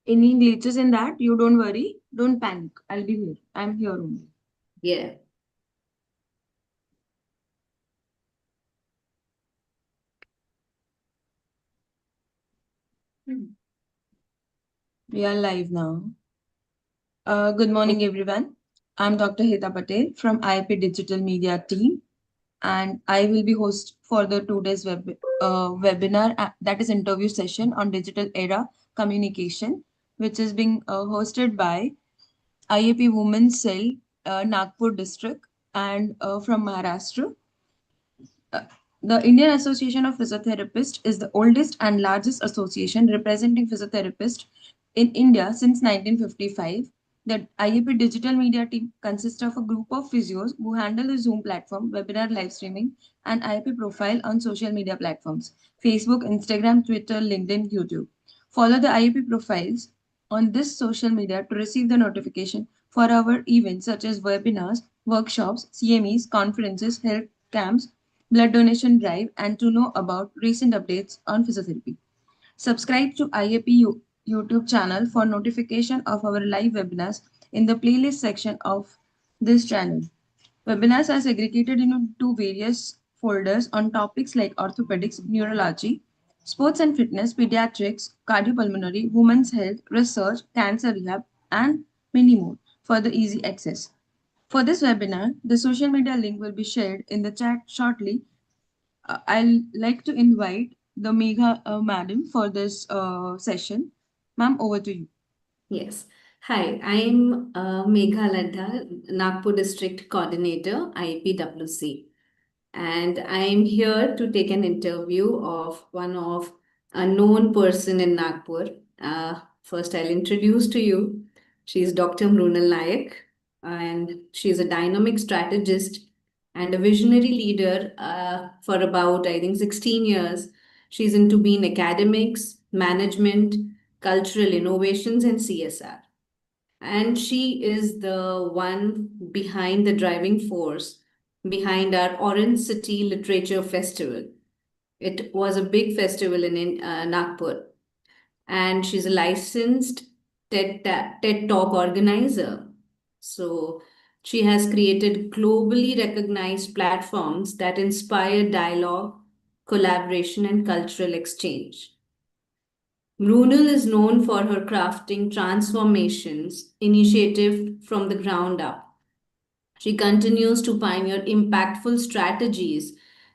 Any glitches in that, you don't worry, don't panic. I'll be here. I'm here only. Yeah. We are live now. Good morning, everyone. I'm Dr. Heta Patel from IIP Digital Media team, and I will be host for the today's webinar that is interview session on digital era communication, which is being hosted by IAP Women's Cell, Nagpur district, and from Maharashtra. Uh, the Indian Association of Physiotherapists is the oldest and largest association representing physiotherapists in India since 1955. The IAP digital media team consists of a group of physios who handle the Zoom platform, webinar live streaming, and IAP profile on social media platforms Facebook, Instagram, Twitter, LinkedIn, YouTube. Follow the IAP profiles on this social media to receive the notification for our events such as webinars, workshops, CMEs, conferences, health camps, blood donation drive, and to know about recent updates on physiotherapy. Subscribe to IAP YouTube channel for notification of our live webinars in the playlist section of this channel. Webinars are segregated into various folders on topics like orthopedics, neurology, sports and fitness, pediatrics, cardiopulmonary, women's health, research, cancer rehab, and many more for the easy access. For this webinar, the social media link will be shared in the chat shortly. I'll like to invite the Megha madam for this session. Ma'am, over to you. Yes. Hi, I'm Megha Ladha, Nagpur District Coordinator, IPWC. And I'm here to take an interview of one of a known person in Nagpur. First, I'll introduce to you. She's Dr. Mrunal Naik, and she's a dynamic strategist and a visionary leader for about, I think, 16 years. She's into being academics, management, cultural innovations, and CSR. And she is the one behind the driving force behind our Orange City Literature Festival. It was a big festival in Nagpur, and she's a licensed TED Talk organizer. So she has created globally recognized platforms that inspire dialogue, collaboration, and cultural exchange. Mrunal is known for her crafting transformations initiative from the ground up. She continues to pioneer impactful strategies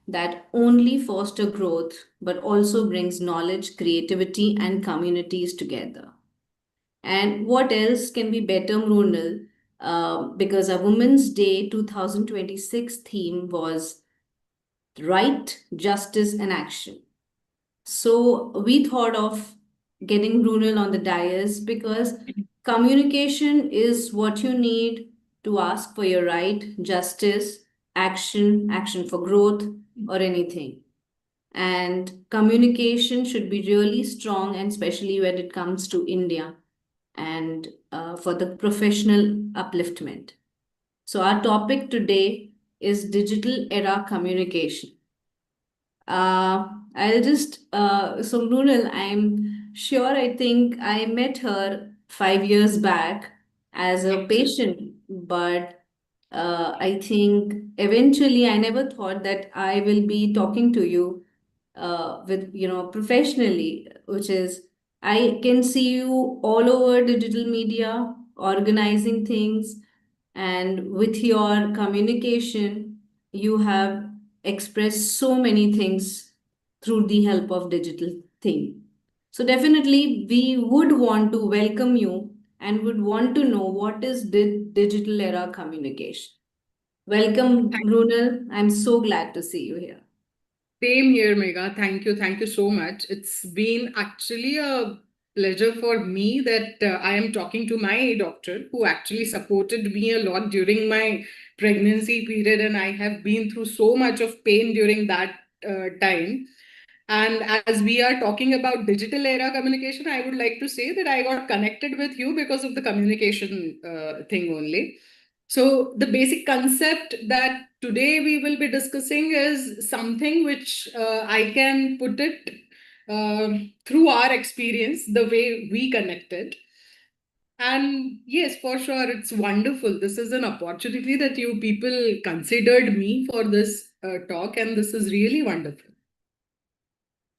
that only foster growth but also brings knowledge, creativity, and communities together. And what else can be better, Mrunal? Because a Women's Day 2026 theme was right, justice, and action. So we thought of getting Brunel on the dais because communication is what you need to ask for your right, justice, action, action for growth, or anything. And communication should be really strong, and especially when it comes to India and for the professional upliftment. So, our topic today is digital era communication. I'll just so Brunel, I'm sure I think I met her 5 years back as a patient, but I think eventually I never thought that I will be talking to you with professionally, which is I can see you all over digital media organizing things, and with your communication you have expressed so many things through the help of digital thing. So definitely we would want to welcome you and would want to know what is digital era communication. Welcome, Brunel. I'm so glad to see you here. Same here, Megha. Thank you. Thank you so much. It's been actually a pleasure for me that I am talking to my doctor who actually supported me a lot during my pregnancy period, and I have been through so much of pain during that time. And as we are talking about digital era communication, I would like to say that I got connected with you because of the communication thing only. So, the basic concept that today we will be discussing is something which I can put it through our experience, the way we connected. And yes, for sure, it's wonderful. This is an opportunity that you people considered me for this talk, and this is really wonderful.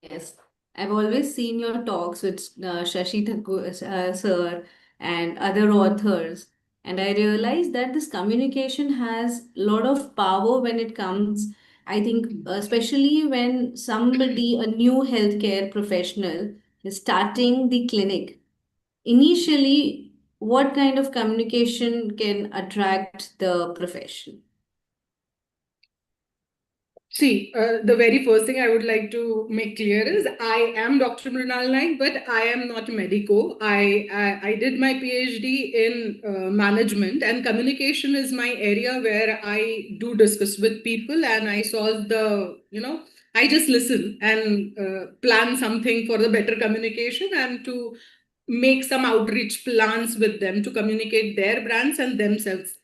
Yes, I've always seen your talks with Shashi Thakur sir and other authors, and I realized that this communication has a lot of power when it comes. I think, especially when somebody, a new healthcare professional, is starting the clinic. Initially, what kind of communication can attract the profession? See, the very first thing I would like to make clear is I am Dr. Mrunal Naik, but I am not medico. I did my PhD in management, and communication is my area where I do discuss with people and I solve I just listen and plan something for the better communication and to make some outreach plans with them to communicate their brands and themselves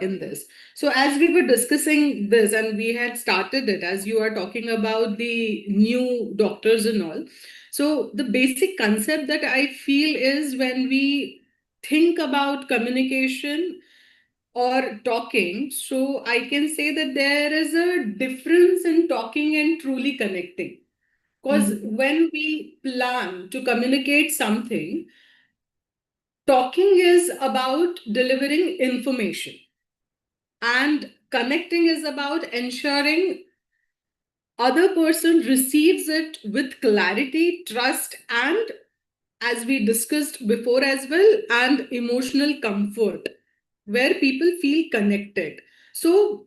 in this. So, as we were discussing this and we had started it, as you are talking about the new doctors and all. So, the basic concept that I feel is when we think about communication or talking, so I can say that there is a difference in talking and truly connecting. Because when we plan to communicate something, talking is about delivering information and connecting is about ensuring other person receives it with clarity, trust, and as we discussed before as well, and emotional comfort where people feel connected. So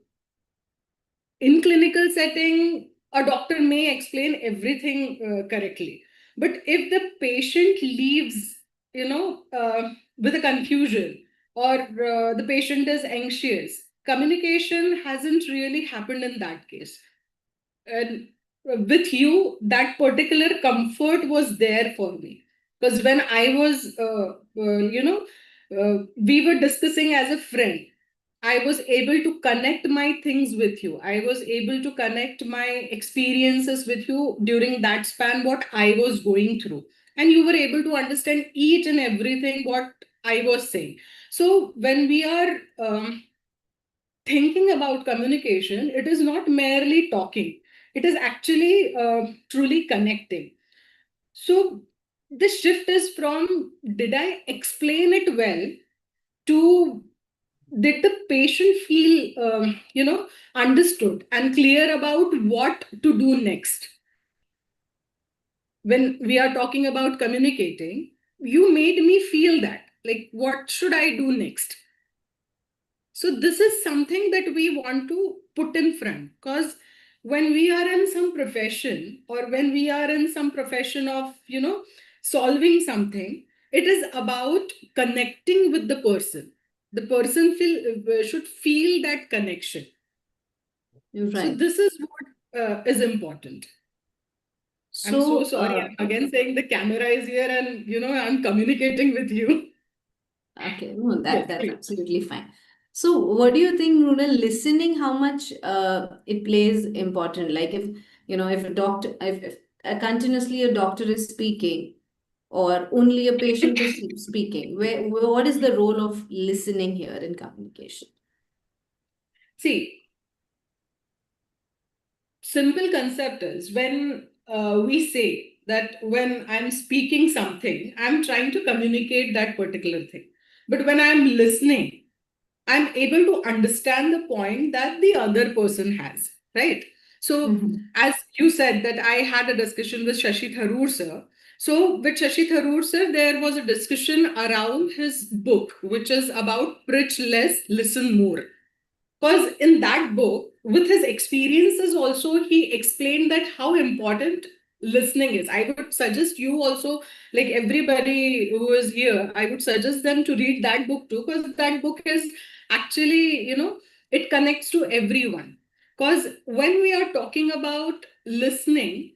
in clinical setting, a doctor may explain everything correctly, but if the patient leaves with a confusion or the patient is anxious, communication hasn't really happened in that case. And with you, that particular comfort was there for me, because when I was we were discussing as a friend, I was able to connect my things with you. I was able to connect my experiences with you during that span, what I was going through, and you were able to understand each and everything what I was saying. So when we are thinking about communication, it is not merely talking, it is actually truly connecting. So the shift is from did I explain it well to did the patient feel understood and clear about what to do next. When we are talking about communicating, you made me feel that like what should I do next. So this is something that we want to put in front, because when we are in some profession or when we are in some profession of solving something, it is about connecting with the person. The person should feel that connection. You're So right. this is what is important. I'm so So, sorry. I'm again saying the camera is here and I'm communicating with you. okay, no, Yes, that's please. absolutely fine. So, what do you think, Mrunal, listening, how much it plays important? Like if, if a doctor, if continuously a doctor is speaking or only a patient is speaking, what is the role of listening here in communication? See, simple concept is when we say that when I'm speaking something, I'm trying to communicate that particular thing. But when I'm listening, I'm able to understand the point that the other person has, right? So, Mm-hmm. as you said, that I had a discussion with Shashi Tharoor sir. So, with Shashi Tharoor sir, there was a discussion around his book, which is about preach less, listen more. Because in that book, with his experiences also, he explained that how important listening is. I would suggest you also, like everybody who is here, I would suggest them to read that book too, because that book is actually, it connects to everyone. Because when we are talking about listening,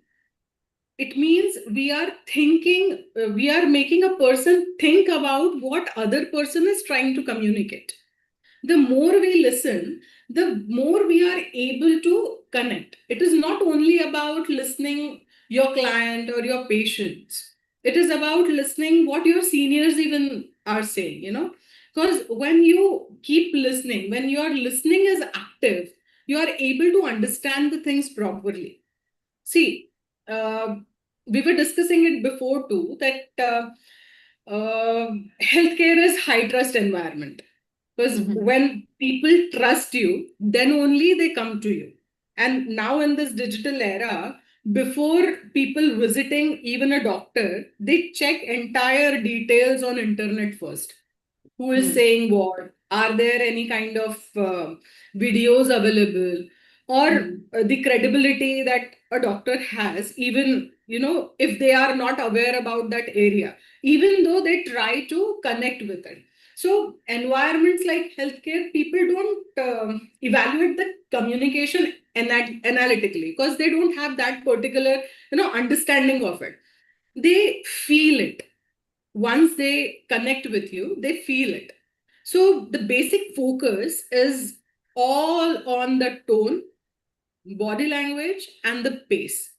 it means we are thinking, we are making a person think about what other person is trying to communicate. The more we listen, the more we are able to connect. It is not only about listening your client or your patients. It is about listening what your seniors even are saying, because when you keep listening, when your listening is active, you are able to understand the things properly. See, uh, we were discussing it before too, that healthcare is high trust environment. Because Mhm. when people trust you, then only they come to you. And now in this digital era, before people visiting even a doctor, they check entire details on internet first. Who is Mm. saying what? Are there any kind of videos available? Or Mm. the credibility that a doctor has, even, if they are not aware about that area, even though they try to connect with it. So environments like healthcare, people don't evaluate the communication analytically, because they don't have that particular, understanding of it. They feel it. Once they connect with you, they feel it. So the basic focus is all on the tone, body language, and the pace.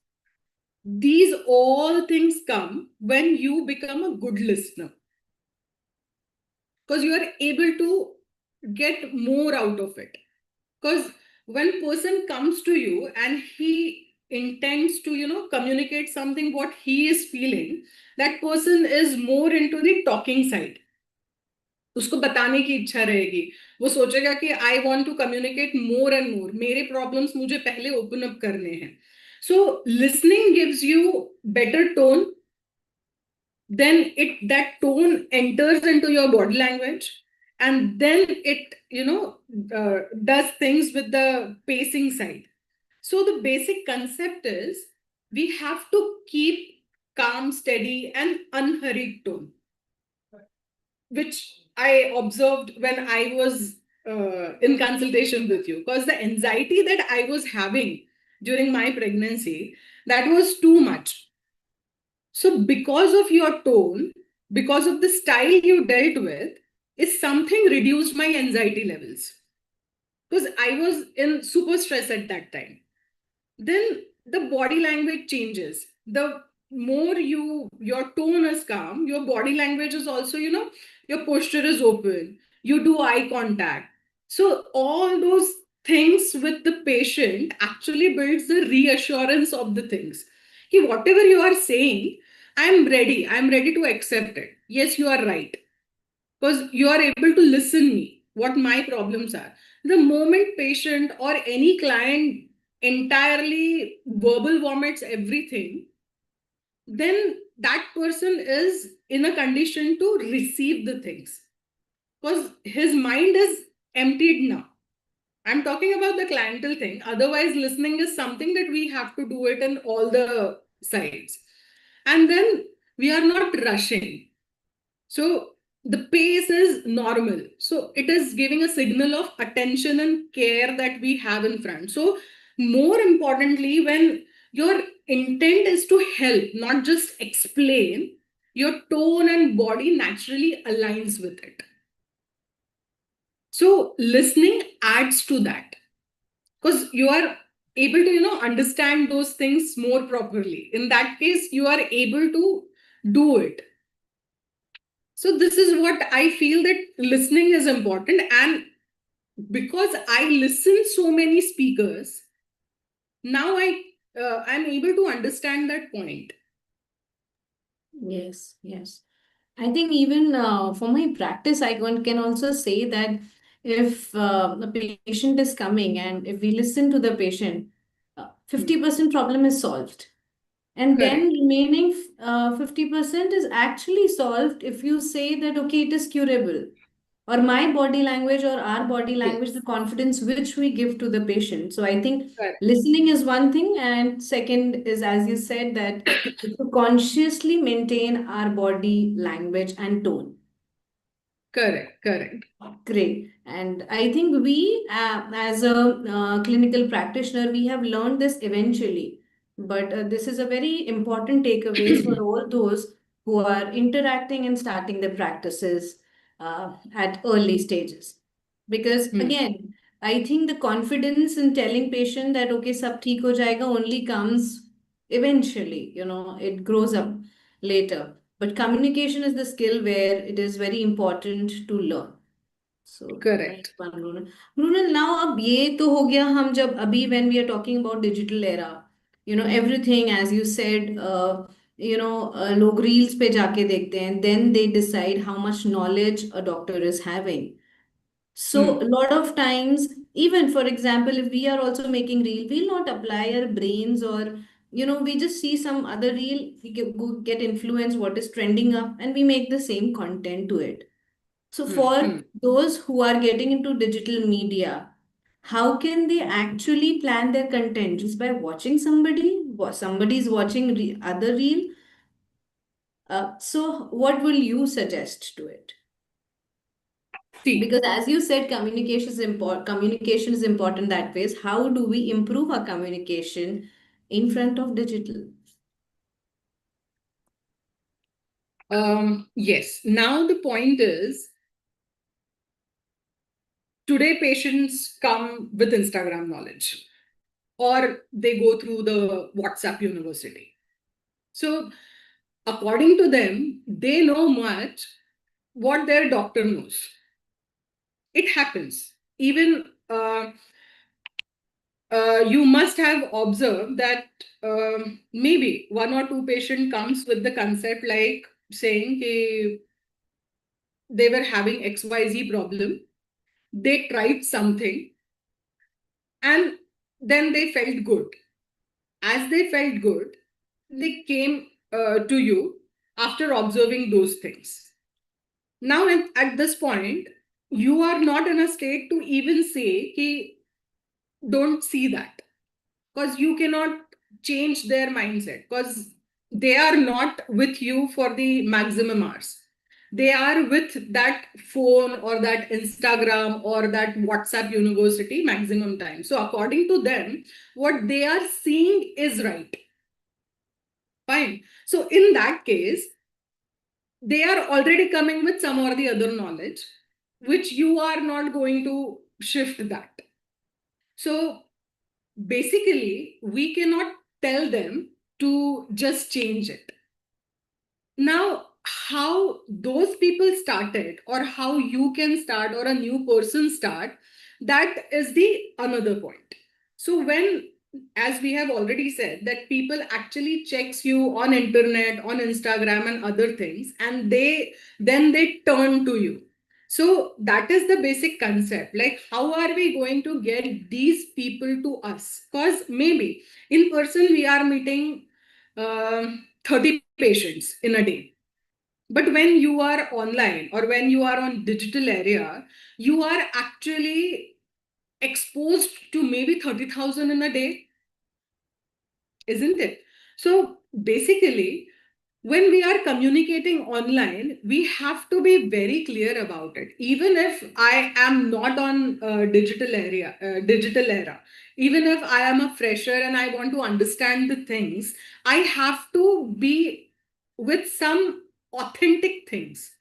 These all things come when you become a good listener, because you are able to get more out of it. Because when person comes to you and he intends to, communicate something what he is feeling, that person is more into the talking side. उसको बताने की इच्छा रहेगी. वो सोचेगा कि I want to communicate more and more, मेरे problems मुझे पहले ओपन अप करने हैं. So listening gives you better tone, then that tone enters into your body language, and then it does things with the pacing side. So the basic concept is, we have to keep calm, steady, and unhurried tone, which I observed when I was in consultation with you, because the anxiety that I was having during my pregnancy, that was too much. So because of your tone, because of the style you dealt with, is something reduced my anxiety levels, because I was in super stress at that time. Then the body language changes. The more your tone is calm, your body language is also, your posture is open, you do eye contact. So all those things with the patient actually builds the reassurance of the things. Ki whatever you are saying, I'm ready to accept it. Yes, you are right, because you are able to listen me what my problems are. The moment patient or any client entirely verbal vomits everything, then that person is in a condition to receive the things, because his mind is emptied now. I'm talking about the clientele thing. Otherwise, listening is something that we have to do it in all the sides. And then we are not rushing. So the pace is normal. So it is giving a signal of attention and care that we have in front. So more importantly, when your intent is to help, not just explain, your tone and body naturally aligns with it. So listening adds to that, because you are able to, understand those things more properly. In that case, you are able to do it. So this is what I feel, that listening is important. And because I listen so many speakers, now I'm able to understand that point. Yes, yes. I think even for my practice, can also say that if a patient is coming and if we listen to the patient, Hmm. 50% problem is solved. And then Correct. remaining 50% is actually solved if you say that, okay, it is curable. Or my body language or our body language, Yes. the confidence which we give to the patient. So I think Correct. listening is one thing. And second is, as you said, that to consciously maintain our body language and tone. Correct. Correct. Great. And I think we, as a clinical practitioner, we have learned this eventually. But this is a very important takeaways for all those who are interacting and starting their practices at early stages. Because Hmm. again, I think the confidence in telling patient that, okay, sab theek ho jayega only comes eventually, it grows up later. But communication is the skill where it is very important to learn. So nice Correct. one, Mrunal. Mrunal, now अब ये तो हो गया हम जब अभी when we are talking about digital era, everything as you said, लोग reels पे जाके देखते हैं, then they decide how much knowledge a doctor is having. So a Hmm. lot of times, even for example, if we are also making reel, we'll not apply our brains, or we just see some other reel, we get influenced what is trending up, and we make the same content to it. So Hmm. for Hmm. those who are getting into digital media, how can they actually plan their content? Just by watching somebody, somebody's watching other reel. So what will you suggest to it? See, Because as you said, communication is important that ways. How do we improve our communication in front of digital? yes. Now the point is, today patients come with Instagram knowledge, or they go through the WhatsApp university. So according to them, they know much what their doctor knows. It happens. Even you must have observed that maybe one or two patient comes with the concept like saying they were having XYZ problem, they tried something, and then they felt good. As they felt good, they came to you after observing those things. Now, at this point, you are not in a state to even say, "Ki, don't see that," because you cannot change their mindset, because they are not with you for the maximum hours. They are with that phone or that Instagram or that WhatsApp university maximum time. So according to them, what they are seeing is right. Fine. So in that case, they are already coming with some or the other knowledge, which you are not going to shift that. So basically, we cannot tell them to just change it. Now, how those people started, or how you can start, or a new person start, that is the another point. So when, as we have already said, that people actually checks you on internet, on Instagram and other things, and they turn to you. So that is the basic concept. Like, how are we going to get these people to us? Because maybe in person we are meeting 30 patients in a day. But when you are online or when you are on digital area, you are actually exposed to maybe 30,000 in a day, isn't it? So basically, when we are communicating online, we have to be very clear about it. Even if I am not on digital era, even if I am a fresher and I want to understand the things, I have to be with some authentic things.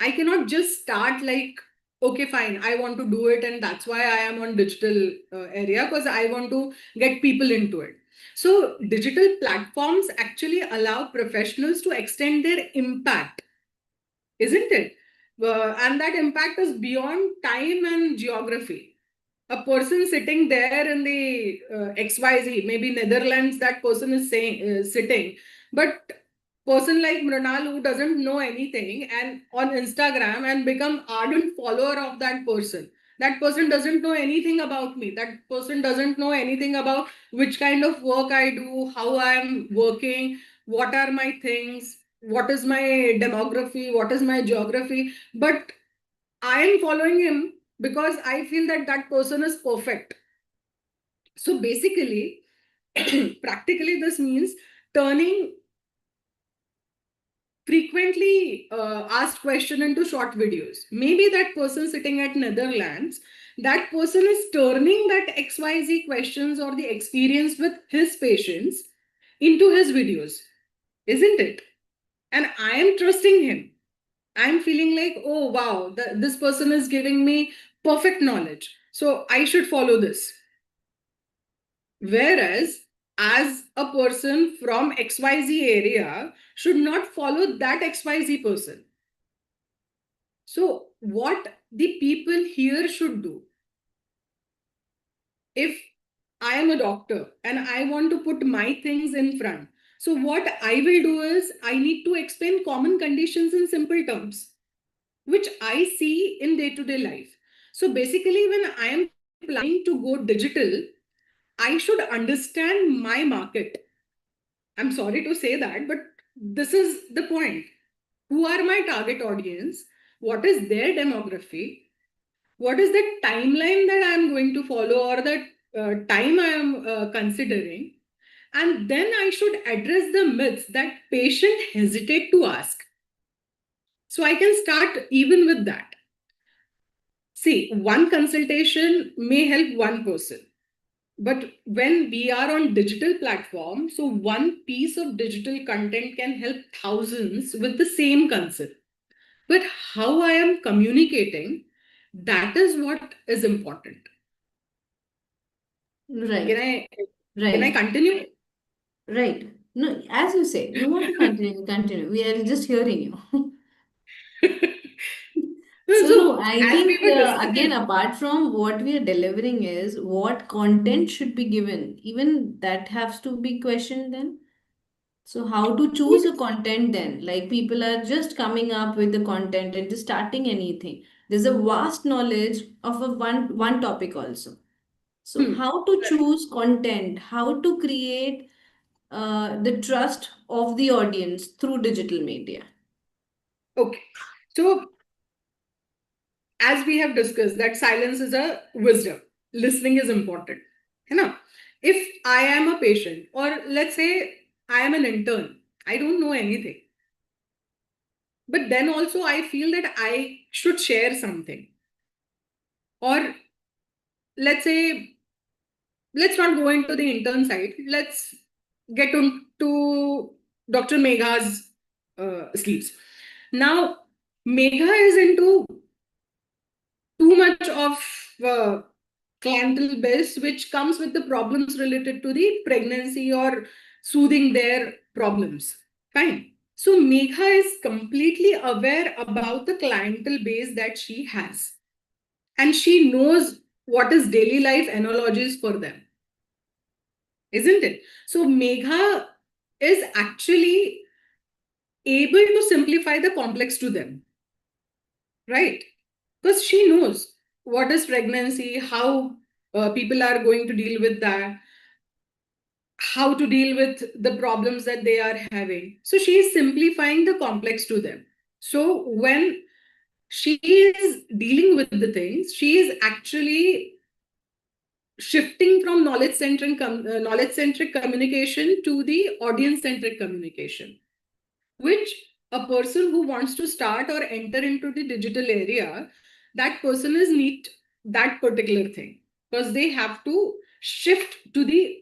I cannot just start like, okay, fine, I want to do it, and that's why I am on digital area, because I want to get people into it. So, digital platforms actually allow professionals to extend their impact, isn't it? And that impact is beyond time and geography. A person sitting there in the XYZ, maybe Netherlands, that person is saying sitting, but person like Mrunal who doesn't know anything and on Instagram and become ardent follower of that person. That person doesn't know anything about me. That person doesn't know anything about which kind of work I do, how I'm working, what are my things, what is my demography, what is my geography. But I am following him because I feel that that person is perfect. So basically, practically, this means turning frequently asked question into short videos. Maybe that person sitting at Netherlands, that person is turning that XYZ questions or the experience with his patients into his videos, isn't it? And I am trusting him. I'm feeling like, oh wow, this person is giving me perfect knowledge. So I should follow this. Whereas as a person from XYZ area should not follow that XYZ person. So, what the people here should do, if I am a doctor and I want to put my things in front, so what I will do is I need to explain common conditions in simple terms, which I see in day to day life. So, basically, when I am planning to go digital, I should understand my market. I'm sorry to say that, but this is the point. Who are my target audience? What is their demography? What is the timeline that I'm going to follow, or the time I am considering? And then I should address the myths that patient hesitate to ask. So I can start even with that. See, one consultation may help one person. But when we are on digital platform, so one piece of digital content can help thousands with the same concept. But how I am communicating, that is what is important. Can Right, I can I right, continue? right. No, as you say, you want to continue, continue. We are just hearing you. So So no, I as we think were again, discussing, apart from what we are delivering is what content should be given. Even that has to be questioned then. So how to choose a content then? Like people are just coming up with the content and just starting anything. There's a vast knowledge of a one topic also. So hmm, how to choose content? How to create the trust of the audience through digital media? okay. So as we have discussed, that silence is a wisdom. Listening is important. You know, if I am a patient, or let's say I am an intern, I don't know anything. But then also I feel that I should share something. Or let's say, let's not go into the intern side. Let's get to Dr. Megha's sleeves. Now, Megha is into too much of uh, clientele base, which comes with the problems related to the pregnancy or soothing their problems. Fine. So Megha is completely aware about the clientele base that she has. And she knows what is daily life analogies for them, isn't it? So Megha is actually able to simplify the complex to them, right? Because she knows what is pregnancy, how people are going to deal with that, how to deal with the problems that they are having. So she is simplifying the complex to them. So when she is dealing with the things, she is actually shifting from knowledge centric communication to the audience centric communication, which a person who wants to start or enter into the digital area, that person is need that particular thing, because they have to shift to the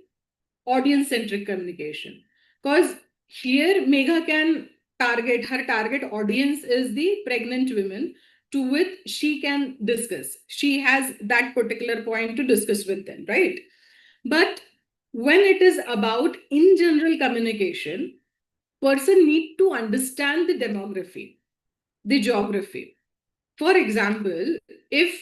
audience centric communication. Because here Megha can target, her target audience is the pregnant women, to which she can discuss, she has that particular point to discuss with them, right? But when it is about in general communication, person need to understand the demography, the geography. For example, if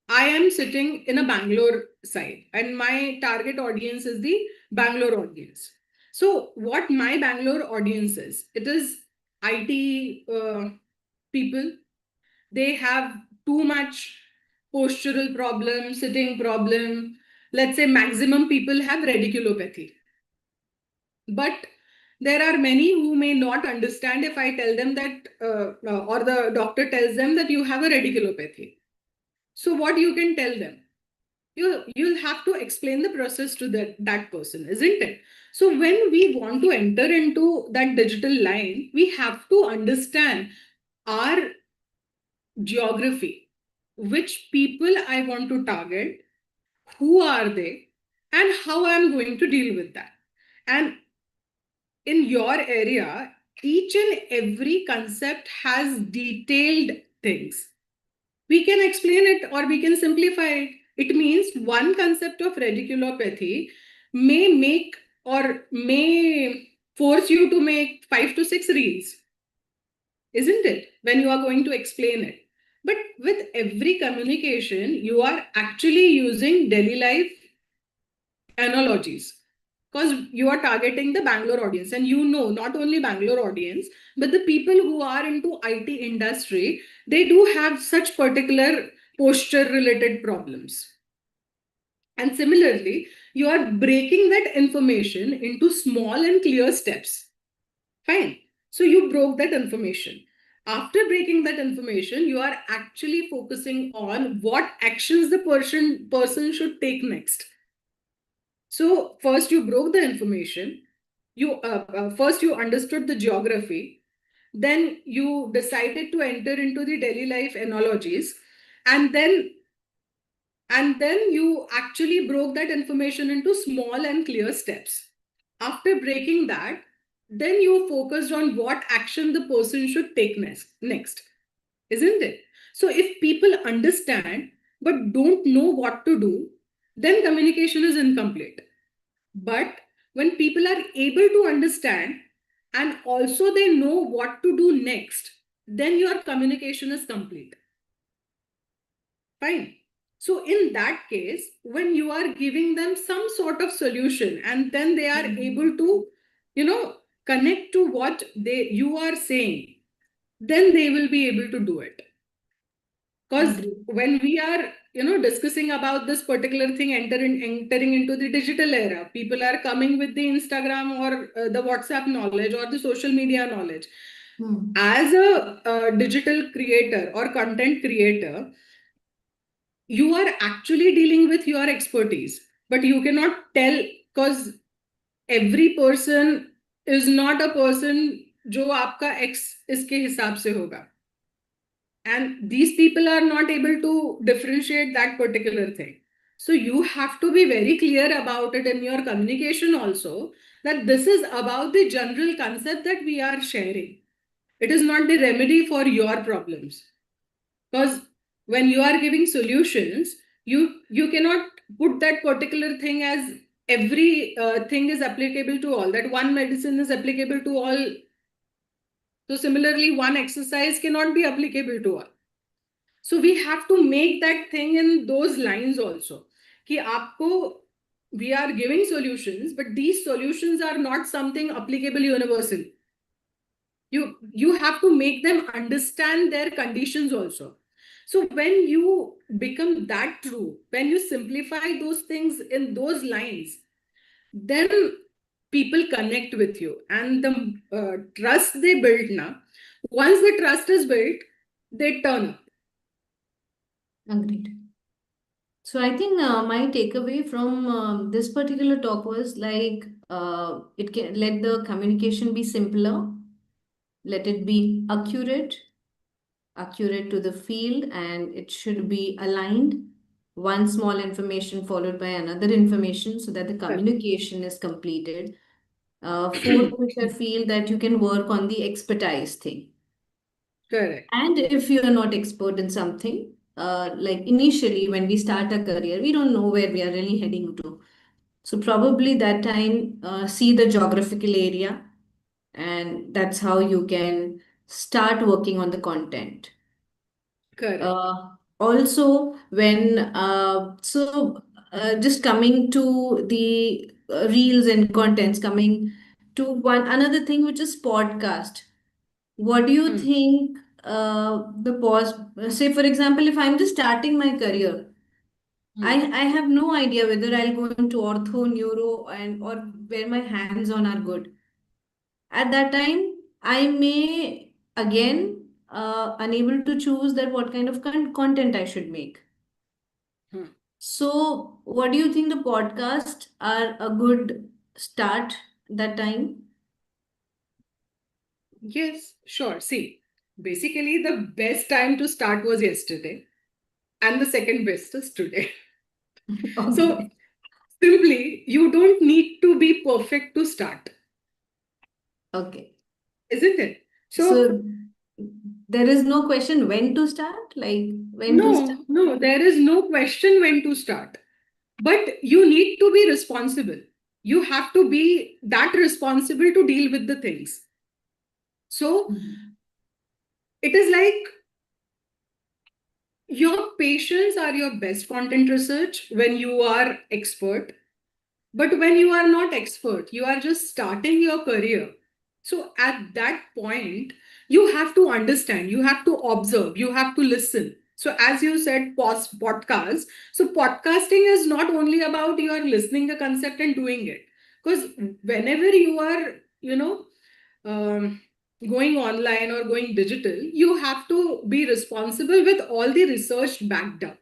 I am sitting in a Bangalore side and my target audience is the Bangalore audience. So, what my Bangalore audience is, it is IT people. They have too much postural problem, sitting problem. Let's say maximum people have radiculopathy. But there are many who may not understand if I tell them that, or the doctor tells them that you have a radiculopathy. So what you can tell them? You'll have to explain the process to that person, isn't it? So when we want to enter into that digital line, we have to understand our geography, which people I want to target, who are they, and how I'm going to deal with that. And in your area, each and every concept has detailed things. We can explain it or we can simplify it. It means one concept of radiculopathy may make or may force you to make 5 to 6 reels, isn't it? When you are going to explain it. But with every communication, you are actually using daily life analogies because you are targeting the Bangalore audience, and not only Bangalore audience, but the people who are into IT industry, they do have such particular posture related problems. And similarly, you are breaking that information into small and clear steps. Fine. So you broke that information. After breaking that information, you are actually focusing on what actions the person should take next. So first you broke the information. First you understood the geography. Then you decided to enter into the daily life analogies, and then you actually broke that information into small and clear steps. After breaking that, then you focused on what action the person should take next, isn't it? So if people understand but don't know what to do, then communication is incomplete. But when people are able to understand and also they know what to do next, then your communication is complete. Fine. So in that case, when you are giving them some sort of solution and then they are able to, connect to what you are saying, then they will be able to do it. Because Agreed. when we are, discussing about this particular thing, entering into the digital era, people are coming with the Instagram or the WhatsApp knowledge or the social media knowledge. As a digital creator or content creator, you are actually dealing with your expertise, but you cannot tell because every person is not a person जो आपका X इसके हिसाब से होगा. And these people are not able to differentiate that particular thing. So you have to be very clear about it in your communication also, that this is about the general concept that we are sharing. It is not the remedy for your problems. Because when you are giving solutions, you cannot put that particular thing as every thing is applicable to all, that one medicine is applicable to all. So similarly, one exercise cannot be applicable to all. So we have to make that thing in those lines also. कि आपको, we are giving solutions, but these solutions are not something applicable universal. You have to make them understand their conditions also. So when you become that true, when you simplify those things in those lines, then people connect with you, and the trust they build now. Once the trust is built, they turn up. Agreed. So I think my takeaway from this particular talk was like it can let the communication be simpler, let it be accurate to the field, and it should be aligned. One small information followed by another information so that the communication is completed. Fourth, which I feel that you can work on the expertise thing. Correct. And if you are not expert in something, like initially when we start a career, we don't know where we are really heading to. So probably that time, see the geographical area, and that's how you can start working on the content. Correct. Also, when just coming to the reels and contents, coming to one another thing, which is podcast. What do you think the pause? Say, for example, if I'm just starting my career, I have no idea whether I'll go into ortho, neuro, and or where my hands-on are good. At that time, I may again unable to choose that what kind of content I should make. So, what do you think the podcast are a good start that time? Yes, sure. See, basically, the best time to start was yesterday, and the second best is today. So, Okay. simply, you don't need to be perfect to start, Okay. isn't it? So, So there is no question when to start, like when to start. no, there is no question when to start, but you need to be responsible. you have to be that responsible to deal with the things. So it is like your patients are your best content research when you are expert. But when you are not expert, you are just starting your career. So at that point, you have to understand, you have to observe, you have to listen. So as you said, podcast. So podcasting is not only about you are listening the concept and doing it. Because whenever you are, um, going online or going digital, you have to be responsible with all the research backed up.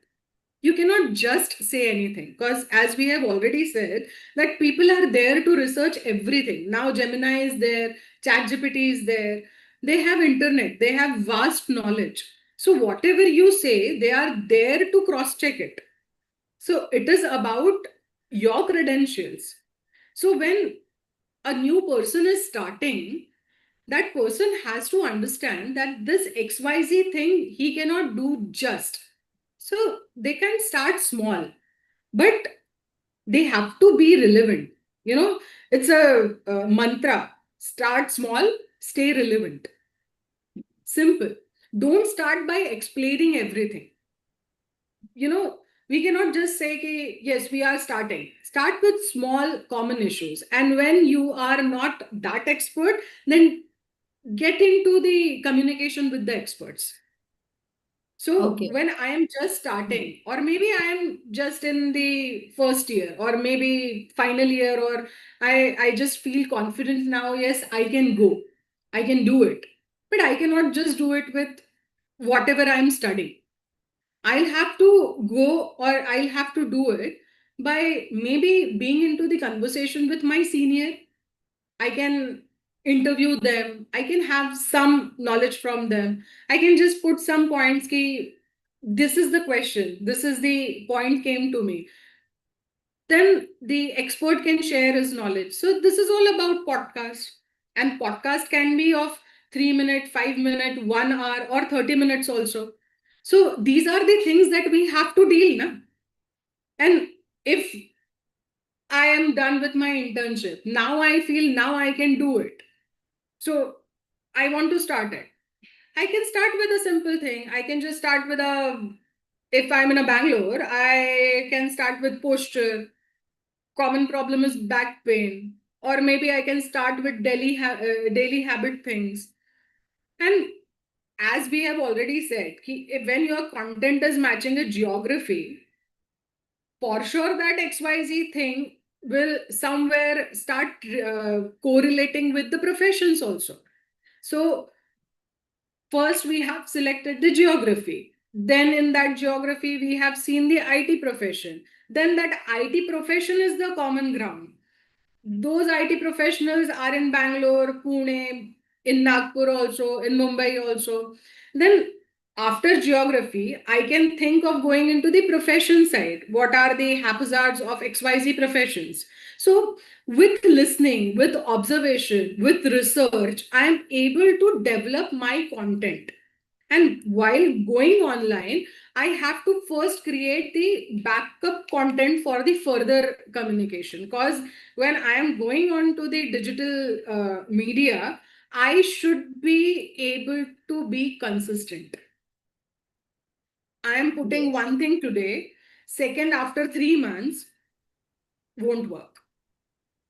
You cannot just say anything, because as we have already said, that people are there to research everything. Now Gemini is there, ChatGPT is there, they have internet, they have vast knowledge. So whatever you say, they are there to cross check it. So it is about your credentials. So when a new person is starting, that person has to understand that this XYZ thing he cannot do just. So they can start small, but they have to be relevant. It's a mantra: start small, stay relevant. Simple. Don't start by explaining everything. You know, we cannot just say, ki, yes, we are starting. Start with small common issues. And when you are not that expert, then get into the communication with the experts. So Okay. when I am just starting, or maybe I am just in the first year, or maybe final year, or I just feel confident now, yes, I can go, I can do it. But I cannot just do it with whatever I'm studying. I'll have to go, or I'll have to do it by maybe being into the conversation with my senior. I can interview them. I can have some knowledge from them. I can just put some points. Ki, this is the question. This is the point came to me. Then the expert can share his knowledge. So this is all about podcast. And podcast can be of 3 minute, 5 minute, 1 hour, or 30 minutes also. So these are the things that we have to deal now. And if I am done with my internship, now I feel now I can do it. So I want to start it. I can start with a simple thing. I can just start with if I'm in a Bangalore, I can start with posture. Common problem is back pain. Or maybe I can start with daily habit things. And as we have already said, when your content is matching a geography, for sure that XYZ thing will somewhere start correlating with the professions also. So first, we have selected the geography. Then, in that geography, we have seen the IT profession. Then, that IT profession is the common ground. Those IT professionals are in Bangalore, Pune, in Nagpur also, in Mumbai also. Then, after geography, I can think of going into the profession side. What are the haphazards of XYZ professions? So, with listening, with observation, with research, I am able to develop my content. And while going online, I have to first create the backup content for the further communication. Because when I am going on to the digital media, I should be able to be consistent. I am putting Yes. one thing today, second after 3 months won't work.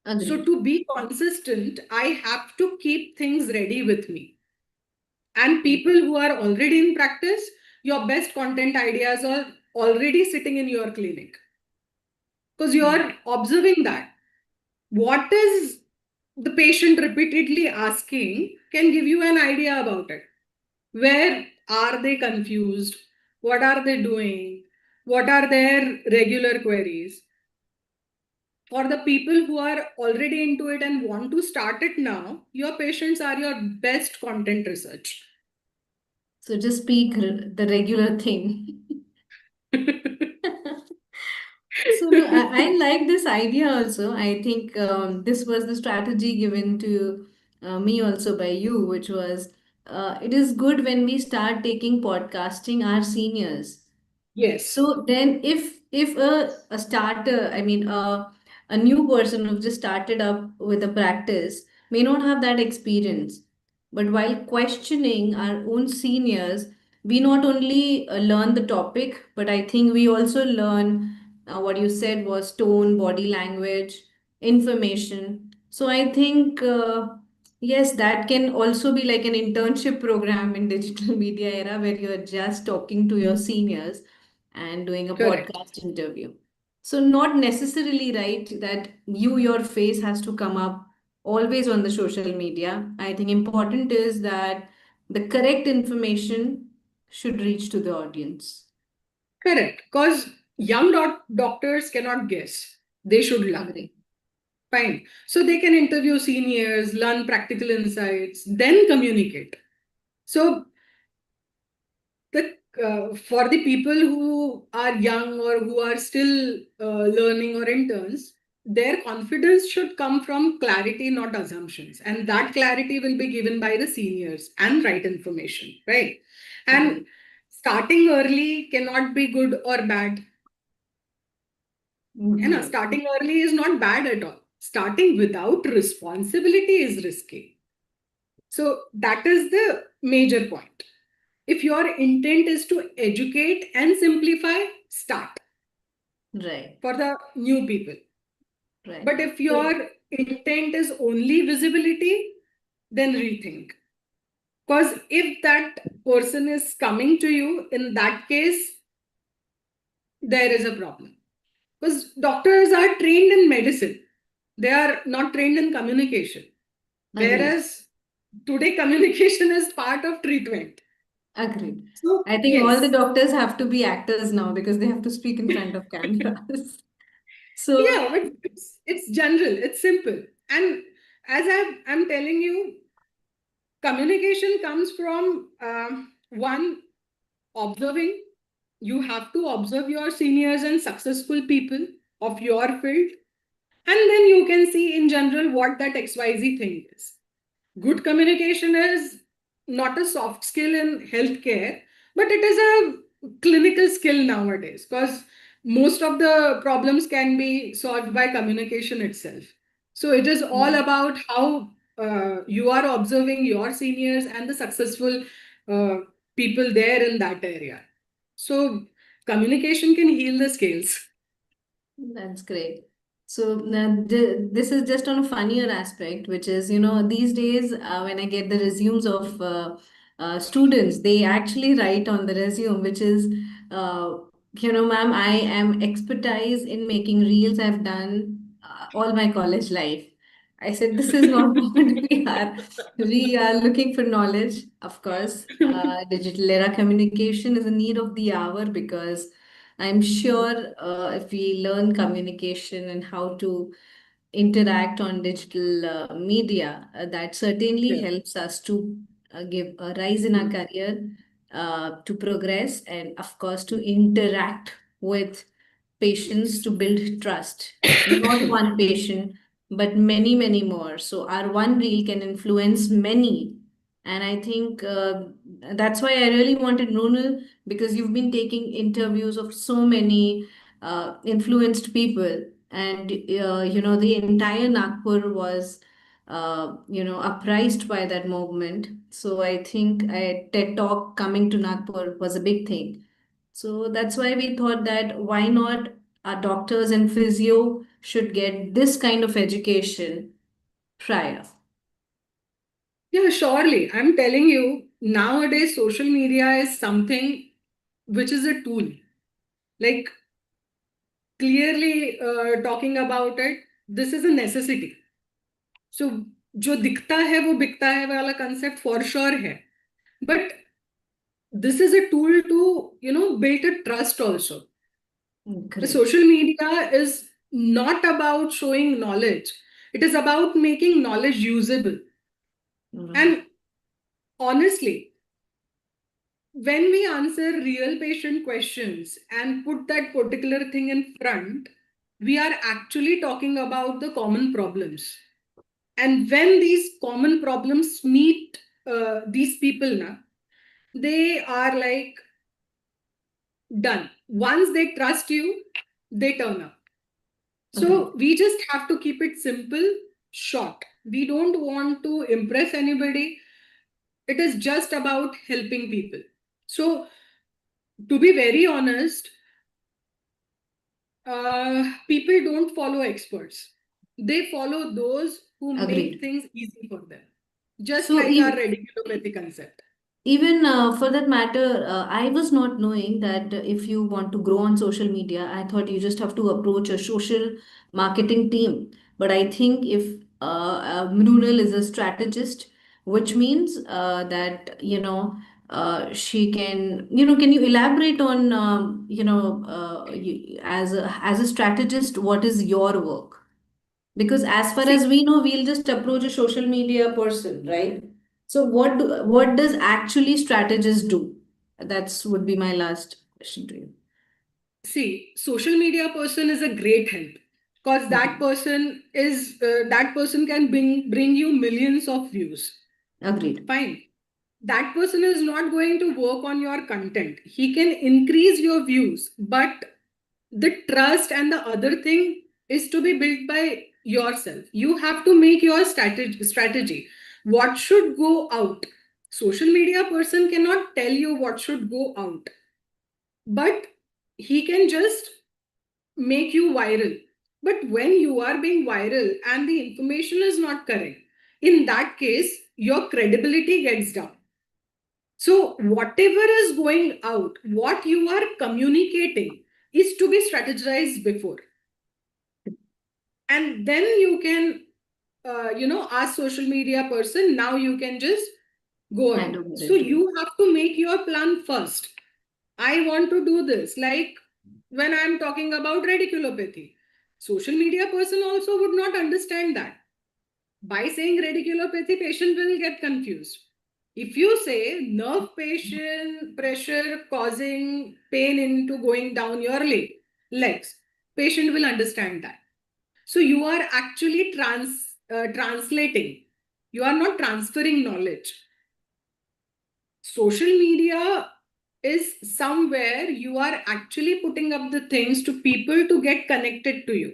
So Agreed. to be consistent, I have to keep things ready with me. And people who are already in practice, your best content ideas are already sitting in your clinic, because you are observing that what is the patient repeatedly asking can give you an idea about it. Where are they confused? What are they doing? What are their regular queries? For the people who are already into it and want to start it now, your patients are your best content research. So just speak the regular thing. So no, I like this idea also. I think this was the strategy given to me also by you, which was it is good when we start taking podcasting our seniors. Yes. So then if a starter, I mean a new person who just started up with a practice may not have that experience. But while questioning our own seniors, we not only learn the topic, but I think we also learn what you said was tone, body language, information. So I think, yes, that can also be like an internship program in digital media era where you're just talking to your seniors and doing a Correct. podcast interview. So not necessarily right that your face has to come up always on the social media. I think important is that the correct information should reach to the audience. Correct. Because young doctors cannot guess. They should learn. Agree. Fine. So they can interview seniors, learn practical insights, then communicate. So the for the people who are young or who are still learning or interns, their confidence should come from clarity, not assumptions. And that clarity will be given by the seniors and right information, right? And Agree. starting early cannot be good or bad. And Right. starting early is not bad at all. Starting without responsibility is risky. So that is the major point. If your intent is to educate and simplify, start Right. for the new people. Right. But if So, your intent is only visibility, then rethink. Because if that person is coming to you, in that case, there is a problem. Because doctors are trained in medicine, they are not trained in communication. agreed. Whereas today, communication is part of treatment. Agreed. So, I think all the yes, doctors have to be actors now because they have to speak in front of cameras. So, yeah, but it's general, it's simple. And as I'm telling you, communication comes from one, observing. You have to observe your seniors and successful people of your field, and then you can see in general what that XYZ thing is. Good communication is not a soft skill in healthcare, but it is a clinical skill nowadays because most of the problems can be solved by communication itself. So it is all about how you are observing your seniors and the successful uh, people there in that area. So communication can heal the scales. that's great. So this is just on a funnier aspect, which is, these days when I get the resumes of students, they actually write on the resume, which is, uh, ma'am, I am expertise in making reels. I've done all my college life. I said, this is not what we are. We are looking for knowledge, of course. Digital era communication is a need of the hour because I'm sure if we learn communication and how to interact on digital media, that certainly Yeah. helps us to give a rise in our career, to progress, and of course to interact with patients to build trust. Not one patient, but many, many more. So our one reel can influence many. And I think that's why I really wanted Mrunal because you've been taking interviews of so many influenced people, and the entire Nagpur was uprised by that movement. So I think a TED Talk coming to Nagpur was a big thing. So that's why we thought that why not our doctors and physio should get this kind of education prior. Yeah, surely. I'm telling you, nowadays social media is something which is a tool. Like clearly talking about it, this is a necessity. So जो दिखता है वो बिकता है वाला concept for sure है. But this is a tool to, build a trust also. The Great. social media is not about showing knowledge. It is about making knowledge usable. Right. And honestly, when we answer real patient questions and put that particular thing in front, we are actually talking about the common problems. And when these common problems meet these people, na, they are like done. Once they trust you, they turn up. So we just have to keep it simple, short. We don't want to impress anybody. It is just about helping people. So, to be very honest, people don't follow experts. They follow those who make Agreed. things easy for them. Just So, like our radiculopathy concept. even for that matter, I was not knowing that if you want to grow on social media, I thought you just have to approach a social marketing team. But I think if Mrunal is a strategist, which means that, she can, can you elaborate on, as a strategist, what is your work? Because as far See, as we know, we'll just approach a social media person, right? So what does actually strategists do? That's would be my last question to you. social media person is a great help because Mhm. that person can bring you millions of views. Agreed. Fine. That person is not going to work on your content. He can increase your views, but the trust and the other thing is to be built by yourself. You have to make your strategy. What should go out? Social media person cannot tell you what should go out, but he can just make you viral. But when you are being viral and the information is not correct, in that case, your credibility gets down. So, whatever is going out, what you are communicating is to be strategized before. And then you can, ask social media person, now you can just go Hand ahead. over So, it to you. you have to make your plan first. I want to do this. Like when I'm talking about radiculopathy, social media person also would not understand that. By saying radiculopathy, patient will get confused. If you say nerve patient pressure causing pain into going down your legs, patient will understand that. So you are actually translating. You are not transferring knowledge. Social media is somewhere you are actually putting up the things to people to get connected to you.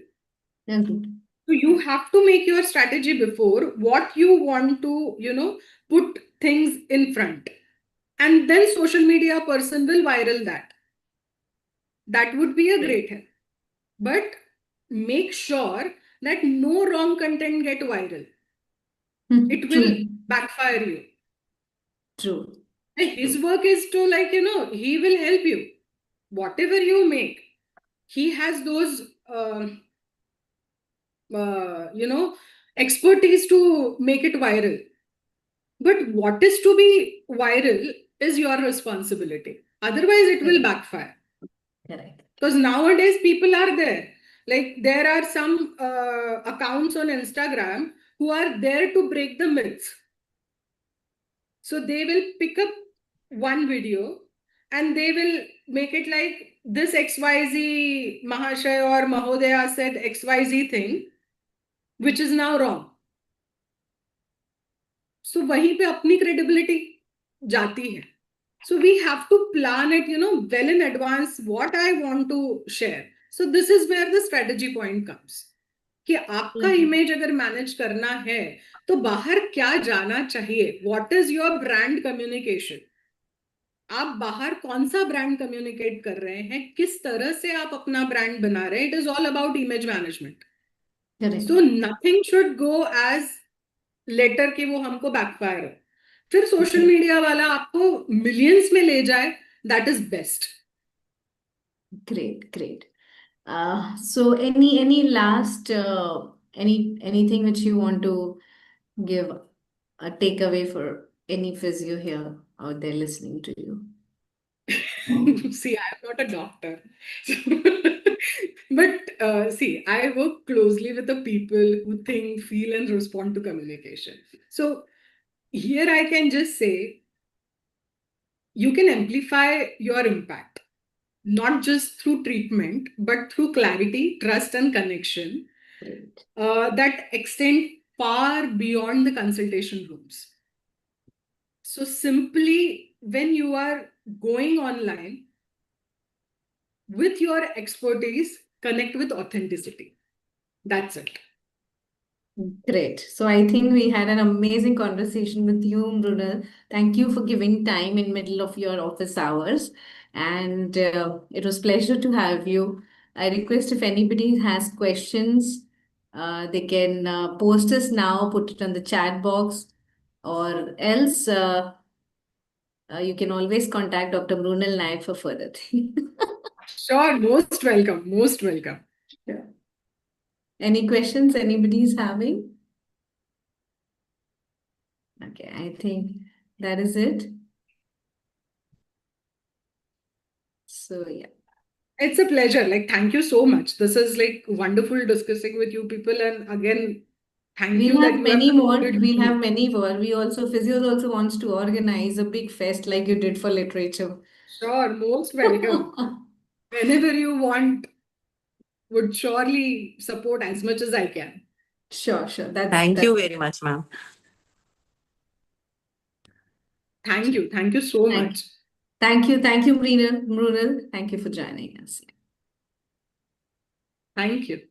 Agreed. So you have to make your strategy before what you want to, put things in front. And then social media person will viral that. That would be a great help. But make sure that no wrong content get viral. It will True. backfire you. True. And his True. work is to he will help you. Whatever you make, he has those expertise to make it viral. But what is to be viral is your responsibility. Otherwise, it will Correct. backfire. Correct. Because nowadays, people are there. Like, there are some accounts on Instagram who are there to break the myths. So, they will pick up one video and they will make it like this XYZ Mahashay or Mahodaya said XYZ thing, which is now wrong. So वहीं पे अपनी credibility जाती है. So we have to plan it, well in advance what I want to share. So this is where the strategy point comes. कि आपका Mhm. Image अगर manage करना है तो बाहर क्या जाना चाहिए. What is your brand communication? आप बाहर कौन सा ब्रांड कम्युनिकेट कर रहे हैं, किस तरह से आप अपना ब्रांड बना रहे हैं. It is all about image management. Correct. So nothing should go as later कि वो हमको बैकफायर हो. फिर सोशल Correct. मीडिया वाला आपको मिलियंस में ले जाए, that is best. Great. Great. So any last anything which you want to give a takeaway for any physio here out there listening to you? See, I'm not a doctor. But see, I work closely with the people who think, feel, and respond to communication. So here I can just say you can amplify your impact, not just through treatment, but through clarity, trust, and connection Great. that extend far beyond the consultation rooms. So simply when you are going online with your expertise, connect with authenticity. That's it. Great. So I think we had an amazing conversation with you, Mrunal. Thank you for giving time in middle of your office hours. And it was pleasure to have you. I request if anybody has questions, they can post us now, put it on the chat box, or else you can always contact Dr. Mrunal Naik for further things. Sure, most welcome, most welcome. Sure. Any questions anybody's having? Okay, I think that is it. So yeah. It's a pleasure. Like, thank you so much. This is like wonderful discussing with you people. And again, thank you We'll that have you have many more. supported We'll me. have many more. We also, Physios also wants to organize a big fest like you did for literature. Sure, most welcome. Whenever you want, would surely support as much as I can. Sure, sure. Thank you very much, ma'am. Thank you. Thank you so Thank, much. thank you, Mrunal. Thank you for joining us. Thank you.